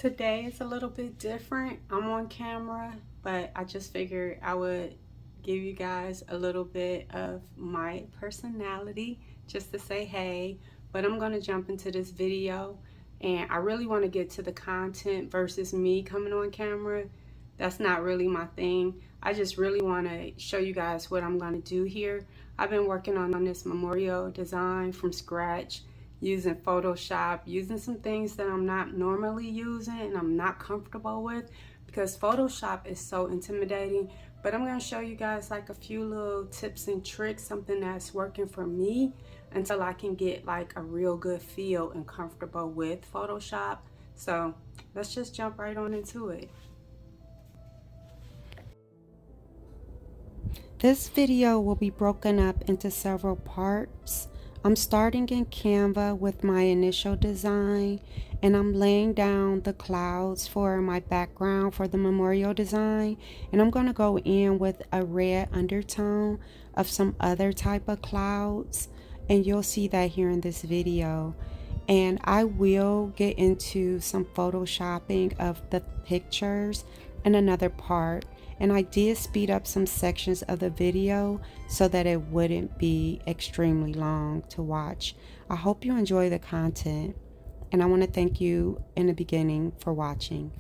Today is a little bit different. I'm on camera, but I just figured I would give you guys a little bit of my personality just to say hey. But I'm going to jump into this video, and I really want to get to the content versus me coming on camera. That's not really my thing. I just really want to show you guys what I'm going to do here. I've been working on this memorial design from scratch, using Photoshop, using some things that I'm not normally using and I'm not comfortable with, because Photoshop is so intimidating. But I'm going to show you guys like a few little tips and tricks, something that's working for me until I can get like a real good feel and comfortable with Photoshop. So let's just jump right on into it. This video will be broken up into several parts. I'm starting in Canva with my initial design, and I'm laying down the clouds for my background for the memorial design, and I'm going to go in with a red undertone of some other type of clouds, and you'll see that here in this video. And I will get into some photoshopping of the pictures in another part. And I did speed up some sections of the video so that it wouldn't be extremely long to watch. I hope you enjoy the content, and I want to thank you in the beginning for watching.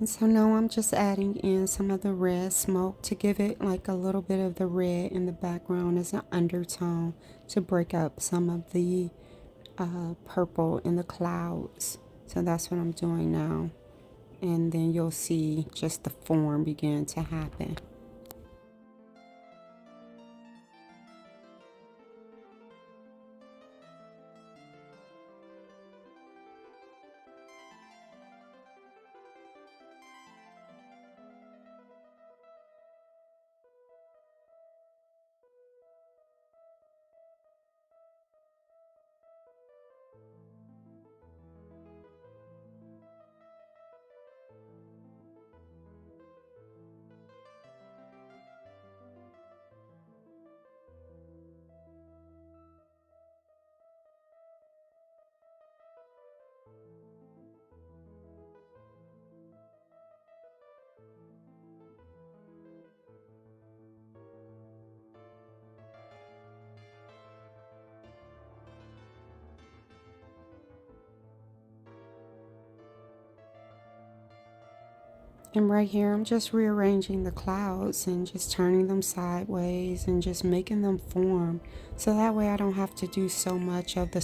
And so now I'm just adding in some of the red smoke to give it like a little bit of the red in the background as an undertone to break up some of the purple in the clouds. So that's what I'm doing now. And then you'll see just the form begin to happen. And right here, I'm just rearranging the clouds and just turning them sideways and just making them form. So that way I don't have to do so much of the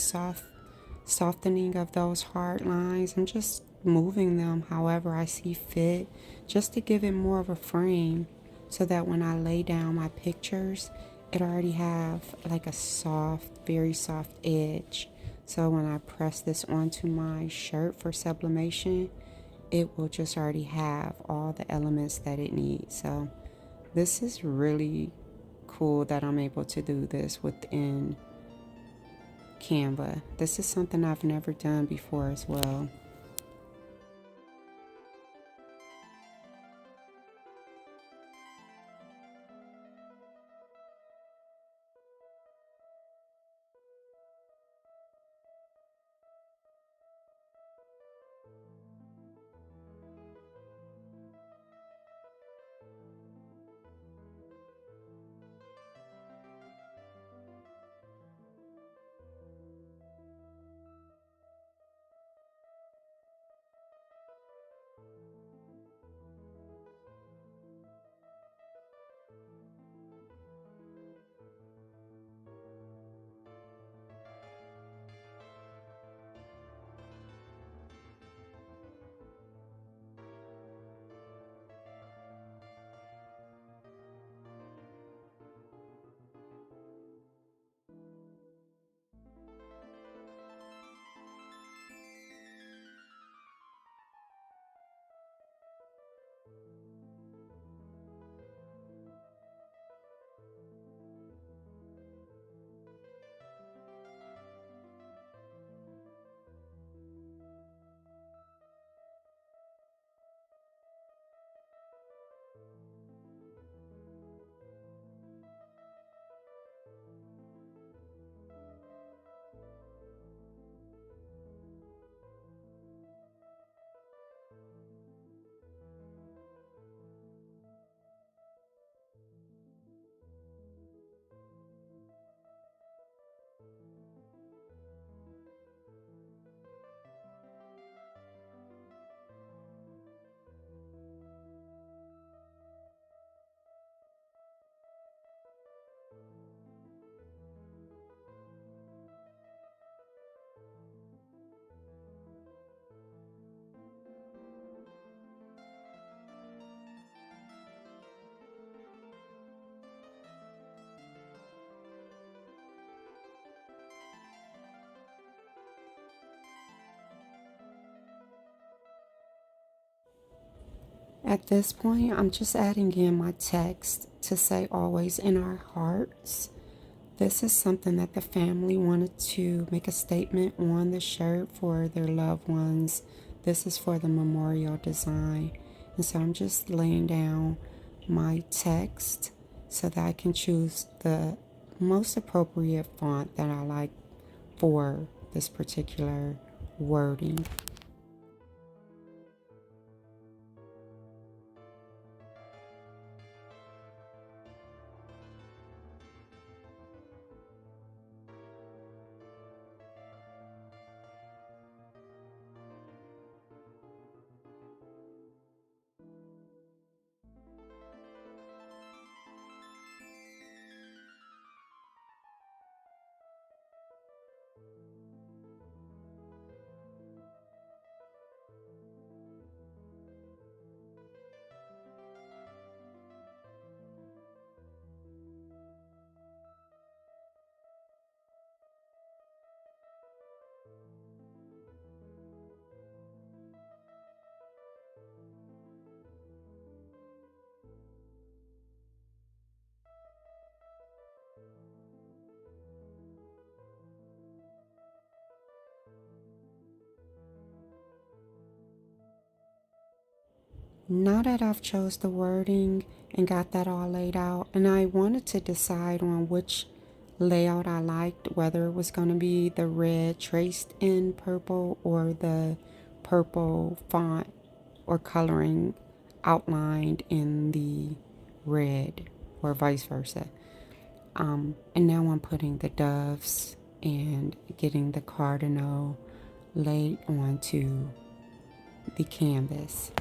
softening of those hard lines. I'm just moving them however I see fit, just to give it more of a frame so that when I lay down my pictures, it already have like a soft, very soft edge. So when I press this onto my shirt for sublimation, it will just already have all the elements that it needs. So this is really cool that I'm able to do this within Canva. This is something I've never done before as well. At this point, I'm just adding in my text to say always in our hearts. This is something that the family wanted to make a statement on the shirt for their loved ones. This is for the memorial design. And so I'm just laying down my text so that I can choose the most appropriate font that I like for this particular wording. Now that I've chose the wording and got that all laid out, and I wanted to decide on which layout I liked, whether it was going to be the red traced in purple or the purple font or coloring outlined in the red, or vice versa. And now I'm putting the doves and getting the cardinal laid onto the canvas.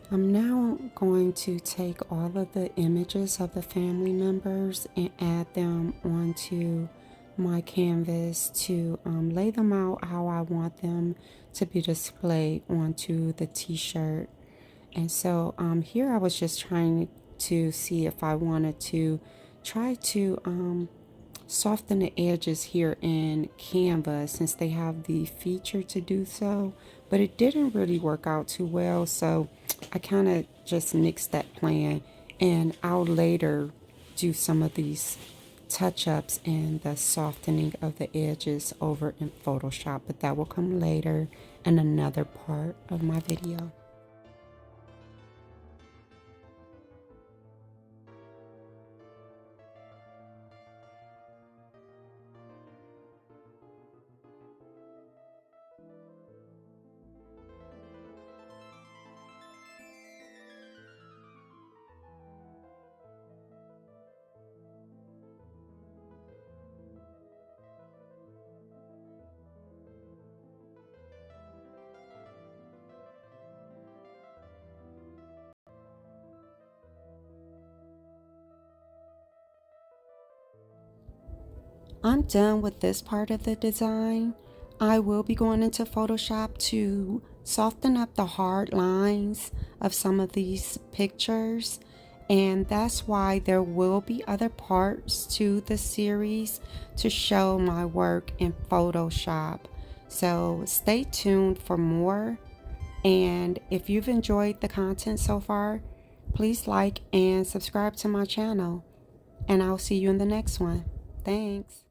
I'm now going to take all of the images of the family members and add them onto my canvas to lay them out how I want them to be displayed onto the t-shirt. And so here I was just trying to see if I wanted to try to soften the edges here in Canva, since they have the feature to do so, but it didn't really work out too well, so I kind of just nixed that plan, and I'll later do some of these touch-ups and the softening of the edges over in Photoshop, but that will come later in another part of my video. I'm done with this part of the design. I will be going into Photoshop to soften up the hard lines of some of these pictures, and that's why there will be other parts to the series to show my work in Photoshop. So stay tuned for more, and if you've enjoyed the content so far, please like and subscribe to my channel, and I'll see you in the next one. Thanks.